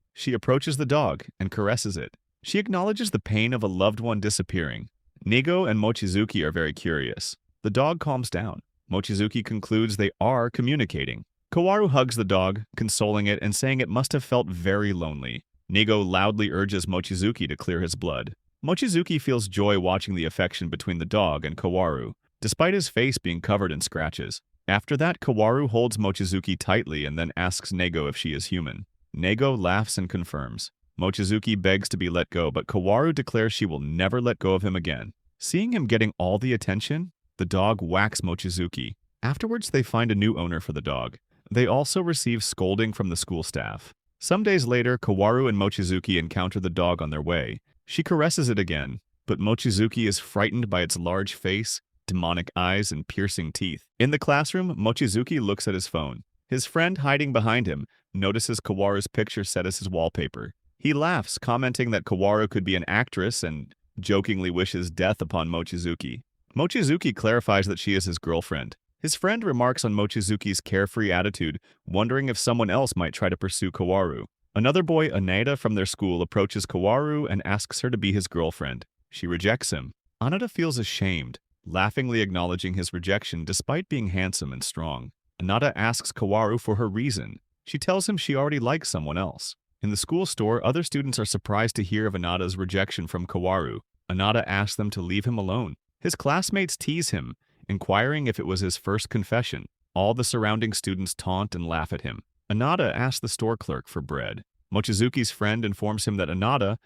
She approaches the dog and caresses it. She acknowledges the pain of a loved one disappearing. Nego and Mochizuki are very curious. The dog calms down. Mochizuki concludes they are communicating. Kowaru hugs the dog, consoling it and saying it must have felt very lonely. Nego loudly urges Mochizuki to clear his blood. Mochizuki feels joy watching the affection between the dog and Kowaru, despite his face being covered in scratches. After that, Kowaru holds Mochizuki tightly and then asks Nego if she is human. Nego laughs and confirms. Mochizuki begs to be let go, but Kowaru declares she will never let go of him again. Seeing him getting all the attention, the dog whacks Mochizuki. Afterwards, they find a new owner for the dog. They also receive scolding from the school staff. Some days later, Kowaru and Mochizuki encounter the dog on their way. She caresses it again, but Mochizuki is frightened by its large face, demonic eyes, and piercing teeth. In the classroom, Mochizuki looks at his phone. His friend, hiding behind him, notices Kowaru's picture set as his wallpaper. He laughs, commenting that Kowaru could be an actress and jokingly wishes death upon Mochizuki. Mochizuki clarifies that she is his girlfriend. His friend remarks on Mochizuki's carefree attitude, wondering if someone else might try to pursue Kowaru. Another boy, Aneda, from their school approaches Kowaru and asks her to be his girlfriend. She rejects him. Aneda feels ashamed, laughingly acknowledging his rejection despite being handsome and strong. Aneda asks Kowaru for her reason. She tells him she already likes someone else. In the school store, other students are surprised to hear of Aneda's rejection from Kowaru. Aneda asks them to leave him alone. His classmates tease him, inquiring if it was his first confession. All the surrounding students taunt and laugh at him. Aneda asks the store clerk for bread. Mochizuki's friend informs him that Aneda,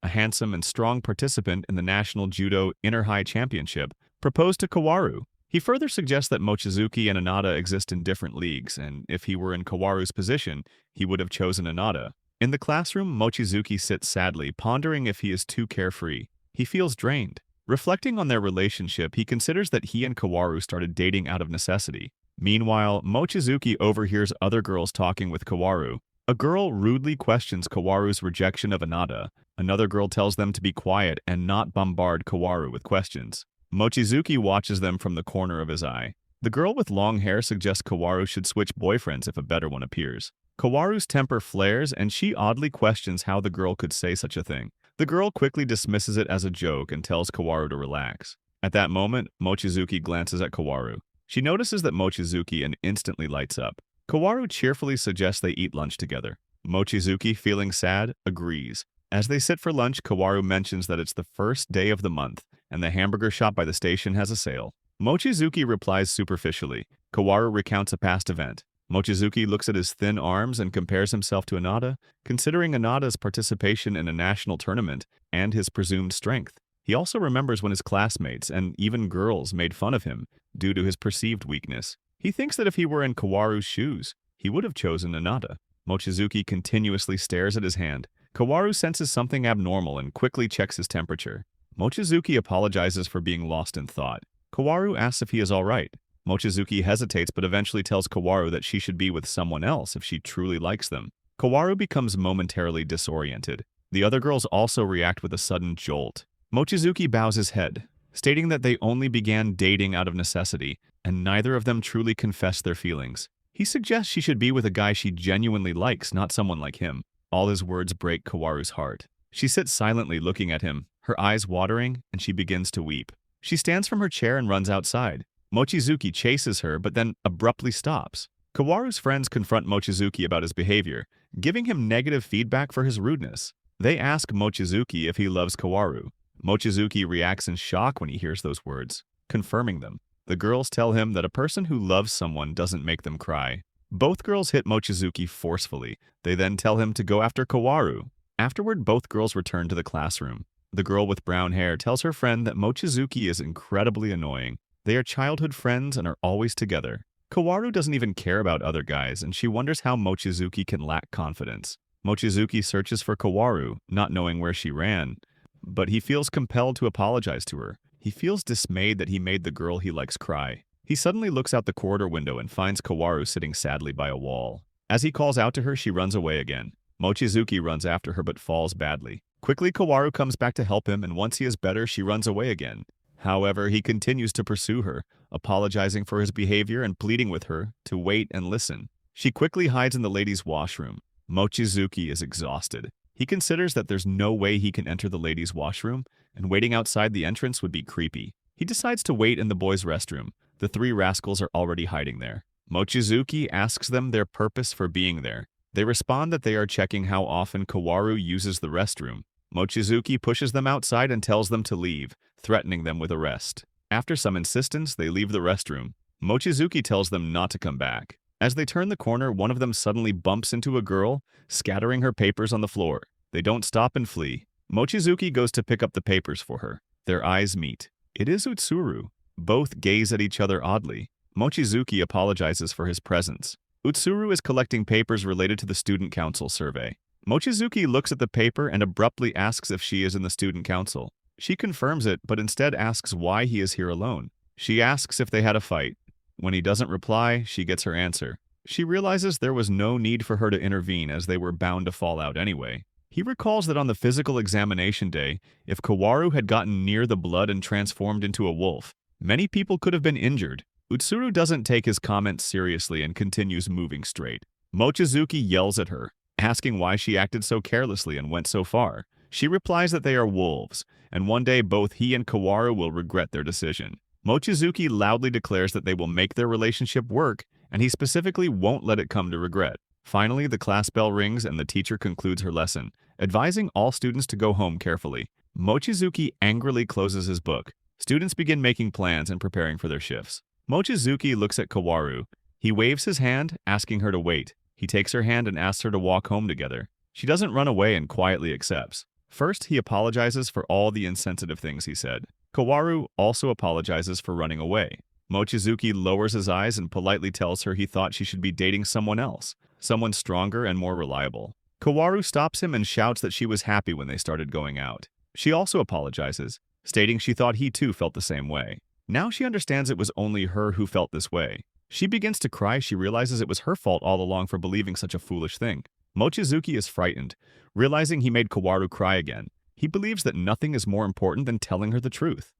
a handsome and strong participant in the National Judo Inter-High Championship, proposed to Kowaru. He further suggests that Mochizuki and Aneda exist in different leagues, and if he were in Kowaru's position, he would have chosen Aneda. In the classroom, Mochizuki sits sadly, pondering if he is too carefree. He feels drained. Reflecting on their relationship, he considers that he and Kowaru started dating out of necessity. Meanwhile, Mochizuki overhears other girls talking with Kowaru. A girl rudely questions Kowaru's rejection of Aneda. Another girl tells them to be quiet and not bombard Kowaru with questions. Mochizuki watches them from the corner of his eye. The girl with long hair suggests Kowaru should switch boyfriends if a better one appears. Kowaru's temper flares, and she oddly questions how the girl could say such a thing. The girl quickly dismisses it as a joke and tells Kowaru to relax. At that moment, Mochizuki glances at Kowaru. She notices that Mochizuki and instantly lights up. Kowaru cheerfully suggests they eat lunch together. Mochizuki, feeling sad, agrees. As they sit for lunch, Kowaru mentions that it's the first day of the month, and the hamburger shop by the station has a sale. Mochizuki replies superficially. Kowaru recounts a past event. Mochizuki looks at his thin arms and compares himself to Aneda, considering Aneda's participation in a national tournament and his presumed strength. He also remembers when his classmates and even girls made fun of him due to his perceived weakness. He thinks that if he were in Kowaru's shoes, he would have chosen Aneda. Mochizuki continuously stares at his hand. Kowaru senses something abnormal and quickly checks his temperature. Mochizuki apologizes for being lost in thought. Kowaru asks if he is all right. Mochizuki hesitates but eventually tells Kowaru that she should be with someone else if she truly likes them. Kowaru becomes momentarily disoriented. The other girls also react with a sudden jolt. Mochizuki bows his head, stating that they only began dating out of necessity, and neither of them truly confess their feelings. He suggests she should be with a guy she genuinely likes, not someone like him. All his words break Kowaru's heart. She sits silently looking at him, her eyes watering, and she begins to weep. She stands from her chair and runs outside. Mochizuki chases her, but then abruptly stops. Kowaru's friends confront Mochizuki about his behavior, giving him negative feedback for his rudeness. They ask Mochizuki if he loves Kowaru. Mochizuki reacts in shock when he hears those words, confirming them. The girls tell him that a person who loves someone doesn't make them cry. Both girls hit Mochizuki forcefully. They then tell him to go after Kowaru. Afterward, both girls return to the classroom. The girl with brown hair tells her friend that Mochizuki is incredibly annoying. They are childhood friends and are always together. Kowaru doesn't even care about other guys, and she wonders how Mochizuki can lack confidence. Mochizuki searches for Kowaru, not knowing where she ran. but he feels compelled to apologize to her. He feels dismayed that he made the girl he likes cry. He suddenly looks out the corridor window and finds Kowaru sitting sadly by a wall. As he calls out to her, she runs away again. Mochizuki runs after her but falls badly. Quickly, Kowaru comes back to help him, and once he is better, she runs away again. However, he continues to pursue her, apologizing for his behavior and pleading with her to wait and listen. She quickly hides in the ladies' washroom. Mochizuki is exhausted. He considers that there's no way he can enter the ladies' washroom, and waiting outside the entrance would be creepy. He decides to wait in the boys' restroom. The three rascals are already hiding there. Mochizuki asks them their purpose for being there. They respond that they are checking how often Kowaru uses the restroom. Mochizuki pushes them outside and tells them to leave, threatening them with arrest. After some insistence, they leave the restroom. Mochizuki tells them not to come back. As they turn the corner, one of them suddenly bumps into a girl, scattering her papers on the floor. They don't stop and flee. Mochizuki goes to pick up the papers for her. Their eyes meet. It is Utsuru. Both gaze at each other oddly. Mochizuki apologizes for his presence. Utsuru is collecting papers related to the student council survey. Mochizuki looks at the paper and abruptly asks if she is in the student council. She confirms it, but instead asks why he is here alone. She asks if they had a fight. When he doesn't reply, she gets her answer. She realizes there was no need for her to intervene as they were bound to fall out anyway. He recalls that on the physical examination day, if Kowaru had gotten near the blood and transformed into a wolf, many people could have been injured. Utsuru doesn't take his comments seriously and continues moving straight. Mochizuki yells at her, asking why she acted so carelessly and went so far. She replies that they are wolves, and one day both he and Kowaru will regret their decision. Mochizuki loudly declares that they will make their relationship work, and he specifically won't let it come to regret. Finally, the class bell rings and the teacher concludes her lesson, advising all students to go home carefully. Mochizuki angrily closes his book. Students begin making plans and preparing for their shifts. Mochizuki looks at Kowaru. He waves his hand, asking her to wait. He takes her hand and asks her to walk home together. She doesn't run away and quietly accepts. First, he apologizes for all the insensitive things he said. Kowaru also apologizes for running away. Mochizuki lowers his eyes and politely tells her he thought she should be dating someone else, someone stronger and more reliable. Kowaru stops him and shouts that she was happy when they started going out. She also apologizes, stating she thought he too felt the same way. Now she understands it was only her who felt this way. She begins to cry. She realizes it was her fault all along for believing such a foolish thing. Mochizuki is frightened, realizing he made Kowaru cry again. He believes that nothing is more important than telling her the truth.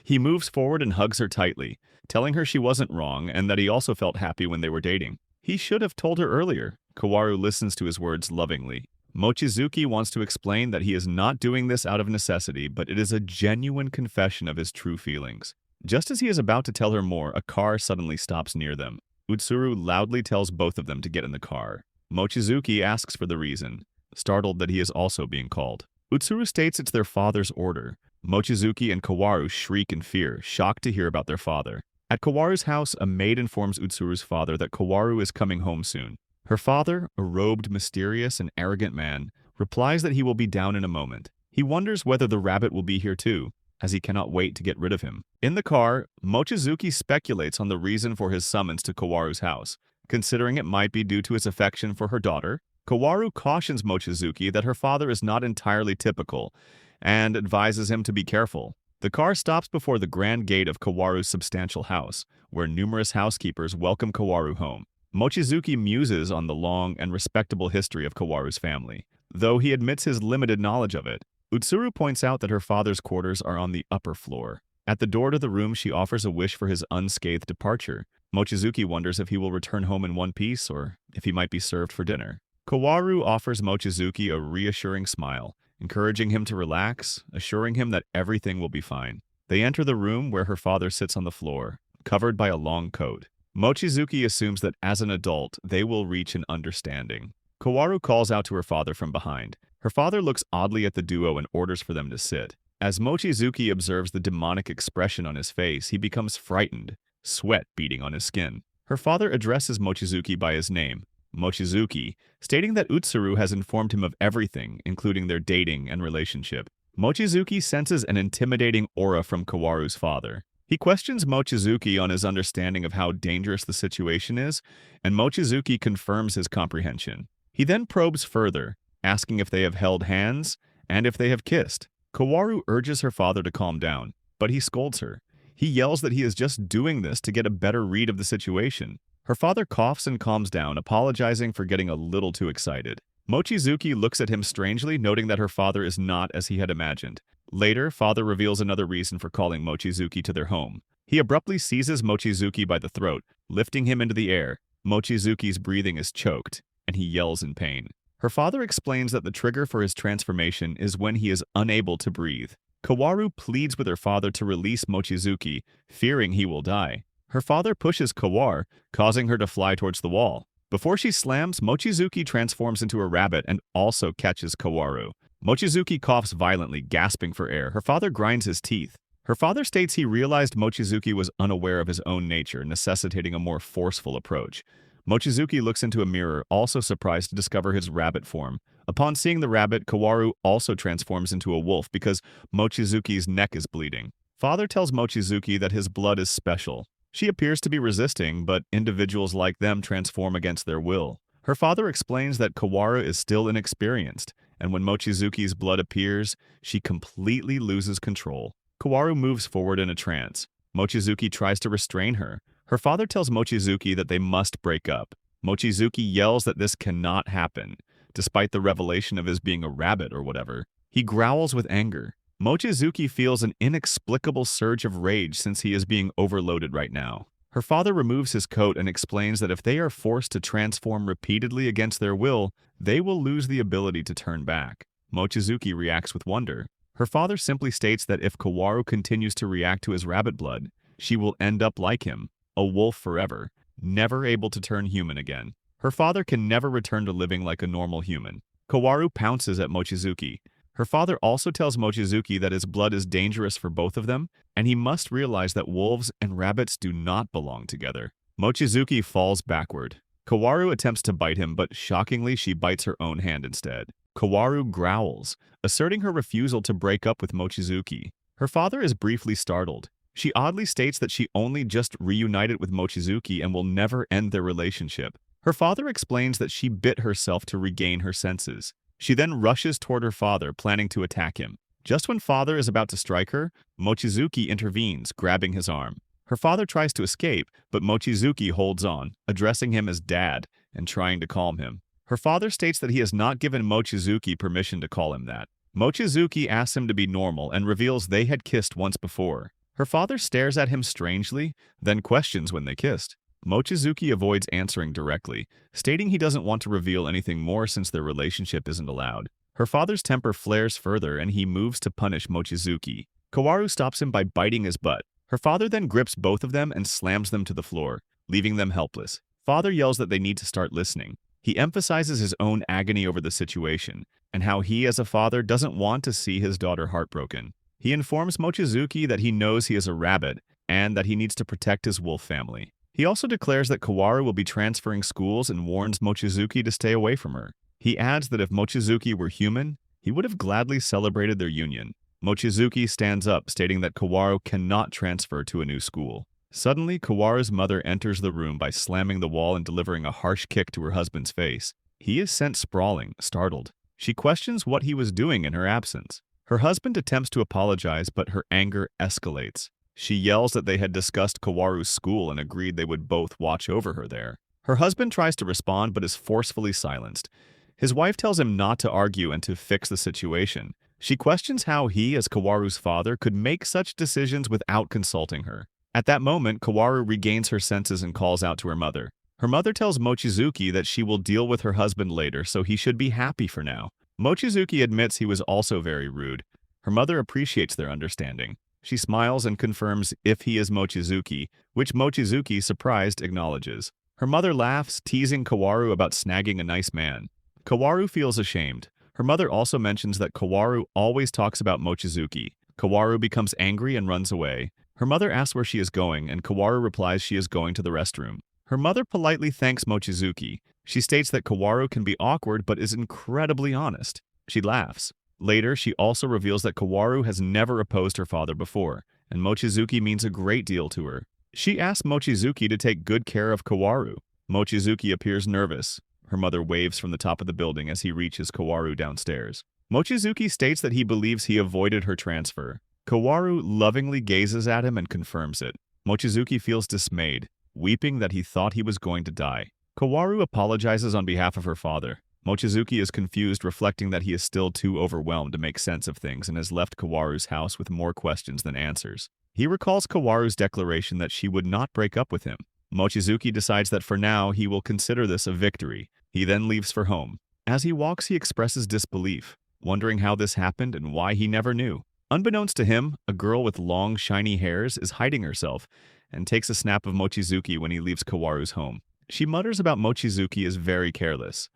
He moves forward and hugs her tightly, telling her she wasn't wrong and that he also felt happy when they were dating. He should have told her earlier. Kowaru listens to his words lovingly. Mochizuki wants to explain that he is not doing this out of necessity, but it is a genuine confession of his true feelings. Just as he is about to tell her more, a car suddenly stops near them. Utsuru loudly tells both of them to get in the car. Mochizuki asks for the reason, startled that he is also being called. Utsuru states it's their father's order. Mochizuki and Kowaru shriek in fear, shocked to hear about their father. At Kowaru's house, a maid informs Utsuru's father that Kowaru is coming home soon. Her father, a robed, mysterious, and arrogant man, replies that he will be down in a moment. He wonders whether the rabbit will be here too, as he cannot wait to get rid of him. In the car, Mochizuki speculates on the reason for his summons to Kowaru's house, considering it might be due to his affection for her daughter. Kowaru cautions Mochizuki that her father is not entirely typical, and advises him to be careful. The car stops before the grand gate of Kowaru's substantial house, where numerous housekeepers welcome Kowaru home. Mochizuki muses on the long and respectable history of Kowaru's family, though he admits his limited knowledge of it. Utsuru points out that her father's quarters are on the upper floor. At the door to the room, she offers a wish for his unscathed departure. Mochizuki wonders if he will return home in one piece or if he might be served for dinner. Kowaru offers Mochizuki a reassuring smile, encouraging him to relax, assuring him that everything will be fine. They enter the room where her father sits on the floor, covered by a long coat. Mochizuki assumes that as an adult, they will reach an understanding. Kowaru calls out to her father from behind. Her father looks oddly at the duo and orders for them to sit. As Mochizuki observes the demonic expression on his face, he becomes frightened, sweat beading on his skin. Her father addresses Mochizuki by his name, Mochizuki, stating that Utsuru has informed him of everything, including their dating and relationship. Mochizuki senses an intimidating aura from Kowaru's father. He questions Mochizuki on his understanding of how dangerous the situation is, and Mochizuki confirms his comprehension. He then probes further, asking if they have held hands and if they have kissed. Kowaru urges her father to calm down, but he scolds her. He yells that he is just doing this to get a better read of the situation. Her father coughs and calms down, apologizing for getting a little too excited. Mochizuki looks at him strangely, noting that her father is not as he had imagined. Later, father reveals another reason for calling Mochizuki to their home. He abruptly seizes Mochizuki by the throat, lifting him into the air. Mochizuki's breathing is choked, and he yells in pain. Her father explains that the trigger for his transformation is when he is unable to breathe. Kowaru pleads with her father to release Mochizuki, fearing he will die. Her father pushes Kowaru, causing her to fly towards the wall. Before she slams, Mochizuki transforms into a rabbit and also catches Kowaru. Mochizuki coughs violently, gasping for air. Her father grinds his teeth. Her father states he realized Mochizuki was unaware of his own nature, necessitating a more forceful approach. Mochizuki looks into a mirror, also surprised to discover his rabbit form. Upon seeing the rabbit, Kowaru also transforms into a wolf because Mochizuki's neck is bleeding. Father tells Mochizuki that his blood is special. She appears to be resisting, but individuals like them transform against their will. Her father explains that Kowaru is still inexperienced, and when Mochizuki's blood appears, she completely loses control. Kowaru moves forward in a trance. Mochizuki tries to restrain her. Her father tells Mochizuki that they must break up. Mochizuki yells that this cannot happen, despite the revelation of his being a rabbit or whatever. He growls with anger. Mochizuki feels an inexplicable surge of rage since he is being overloaded right now. Her father removes his coat and explains that if they are forced to transform repeatedly against their will, they will lose the ability to turn back. Mochizuki reacts with wonder. Her father simply states that if Kowaru continues to react to his rabbit blood, she will end up like him, a wolf forever, never able to turn human again. Her father can never return to living like a normal human. Kowaru pounces at Mochizuki. Her father also tells Mochizuki that his blood is dangerous for both of them, and he must realize that wolves and rabbits do not belong together. Mochizuki falls backward. Kowaru attempts to bite him, but shockingly she bites her own hand instead. Kowaru growls, asserting her refusal to break up with Mochizuki. Her father is briefly startled. She oddly states that she only just reunited with Mochizuki and will never end their relationship. Her father explains that she bit herself to regain her senses. She then rushes toward her father, planning to attack him. Just when father is about to strike her, Mochizuki intervenes, grabbing his arm. Her father tries to escape, but Mochizuki holds on, addressing him as dad and trying to calm him. Her father states that he has not given Mochizuki permission to call him that. Mochizuki asks him to be normal and reveals they had kissed once before. Her father stares at him strangely, then questions when they kissed. Mochizuki avoids answering directly, stating he doesn't want to reveal anything more since their relationship isn't allowed. Her father's temper flares further and he moves to punish Mochizuki. Kowaru stops him by biting his butt. Her father then grips both of them and slams them to the floor, leaving them helpless. Father yells that they need to start listening. He emphasizes his own agony over the situation, and how he as a father doesn't want to see his daughter heartbroken. He informs Mochizuki that he knows he is a rabbit, and that he needs to protect his wolf family. He also declares that Kowaru will be transferring schools and warns Mochizuki to stay away from her. He adds that if Mochizuki were human, he would have gladly celebrated their union. Mochizuki stands up, stating that Kowaru cannot transfer to a new school. Suddenly, Kowaru's mother enters the room by slamming the wall and delivering a harsh kick to her husband's face. He is sent sprawling, startled. She questions what he was doing in her absence. Her husband attempts to apologize, but her anger escalates. She yells that they had discussed Kowaru's school and agreed they would both watch over her there. Her husband tries to respond but is forcefully silenced. His wife tells him not to argue and to fix the situation. She questions how he, as Kowaru's father, could make such decisions without consulting her. At that moment, Kowaru regains her senses and calls out to her mother. Her mother tells Mochizuki that she will deal with her husband later, so he should be happy for now. Mochizuki admits he was also very rude. Her mother appreciates their understanding. She smiles and confirms if he is Mochizuki, which Mochizuki, surprised, acknowledges. Her mother laughs, teasing Kowaru about snagging a nice man. Kowaru feels ashamed. Her mother also mentions that Kowaru always talks about Mochizuki. Kowaru becomes angry and runs away. Her mother asks where she is going, and Kowaru replies she is going to the restroom. Her mother politely thanks Mochizuki. She states that Kowaru can be awkward but is incredibly honest. She laughs. Later, she also reveals that Kowaru has never opposed her father before, and Mochizuki means a great deal to her. She asks Mochizuki to take good care of Kowaru. Mochizuki appears nervous. Her mother waves from the top of the building as he reaches Kowaru downstairs. Mochizuki states that he believes he avoided her transfer. Kowaru lovingly gazes at him and confirms it. Mochizuki feels dismayed, weeping that he thought he was going to die. Kowaru apologizes on behalf of her father. Mochizuki is confused, reflecting that he is still too overwhelmed to make sense of things and has left Kowaru's house with more questions than answers. He recalls Kowaru's declaration that she would not break up with him. Mochizuki decides that for now he will consider this a victory. He then leaves for home. As he walks, he expresses disbelief, wondering how this happened and why he never knew. Unbeknownst to him, a girl with long, shiny hairs is hiding herself and takes a snap of Mochizuki when he leaves Kowaru's home. She mutters about Mochizuki as very careless.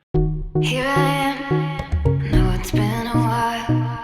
Here I am, know it's been a while.